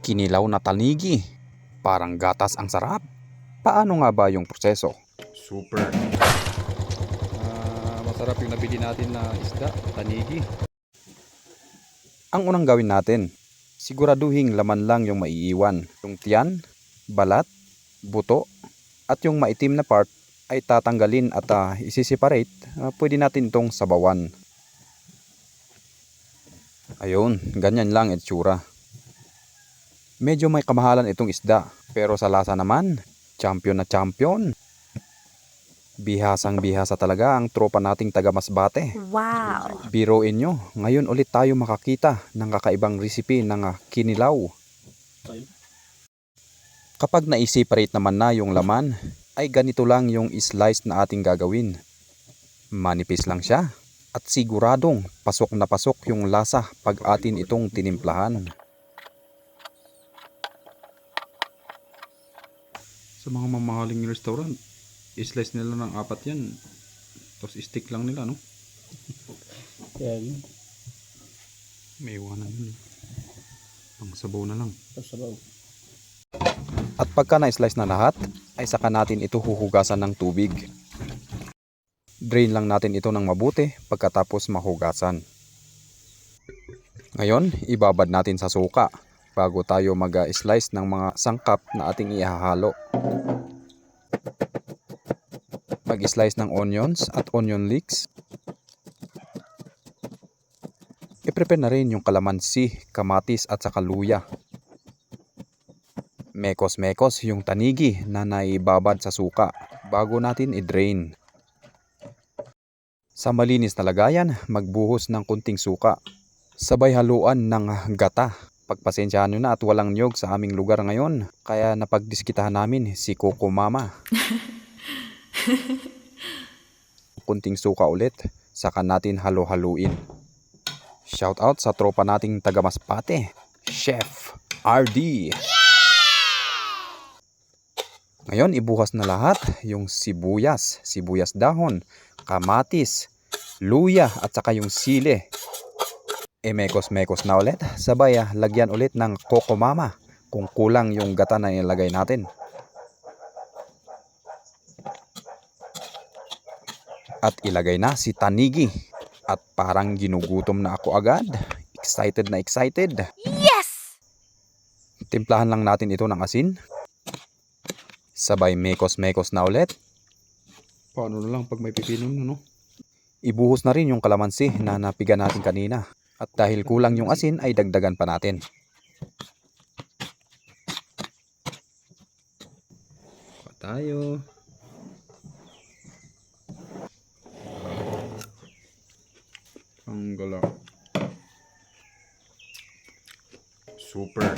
Kinilaw na tanigi. Parang gatas ang sarap. Paano nga ba yung proseso? Super. Masarap yung nabili natin na isda, tanigi. Ang unang gawin natin, siguraduhing laman lang yung maiiwan. Yung tiyan, balat, buto, at yung maitim na part ay tatanggalin at isi-separate. Pwede natin itong sabawan. Ayun, ganyan lang itsura. Medyo may kamahalan itong isda, pero sa lasa naman, champion na champion. Bihasang bihasa talaga ang tropa nating taga Masbate. Wow! Biruin nyo, ngayon ulit tayo makakita ng kakaibang recipe ng kinilaw. Kapag na-separate naman na yung laman, ay ganito lang yung slice na ating gagawin. Manipis lang siya at siguradong pasok na pasok yung lasa pag atin itong tinimplahan. Sa mga mamahaling restaurant, slice nila ng 4 yan. Tapos stick lang nila, no? Yan. May iwanan yun. Pang sabaw na lang. Sabaw. At pagka na-slice na lahat, ay saka natin ito huhugasan ng tubig. Drain lang natin ito ng mabuti pagkatapos mahugasan. Ngayon, ibabad natin sa suka bago tayo mag-slice ng mga sangkap na ating ihahalo. Mag-slice ng onions at onion leeks. I-prepare na rin yung kalamansi, kamatis at saka luya. Mekos-mekos yung tanigi na naibabad sa suka bago natin i-drain. Sa malinis na lagayan, magbuhos ng kunting suka. Sabay haluan ng gata. Pagpasensyahan nyo na at walang niyog sa aming lugar ngayon, kaya napagdiskitahan namin si Coco Mama. Kunting suka ulit, saka natin halo-haluin. Shout out sa tropa nating taga Masbate, Chef RD. Ngayon ibuhas na lahat yung sibuyas, sibuyas dahon, kamatis, luya at saka yung sili. Mekos-mekos na ulit, sabay lagyan ulit ng Coco Mama kung kulang yung gata na nilagay natin. At ilagay na si tanigi. At parang ginugutom na ako agad. Excited na excited. Yes! Timplahan lang natin ito ng asin. Sabay mekos-mekos na ulit. Paano na lang pag may pipino na, no? Ibuhos na rin yung kalamansi na napiga natin kanina. At dahil kulang yung asin ay dagdagan pa natin. Pa tayo. Ang gala. Super.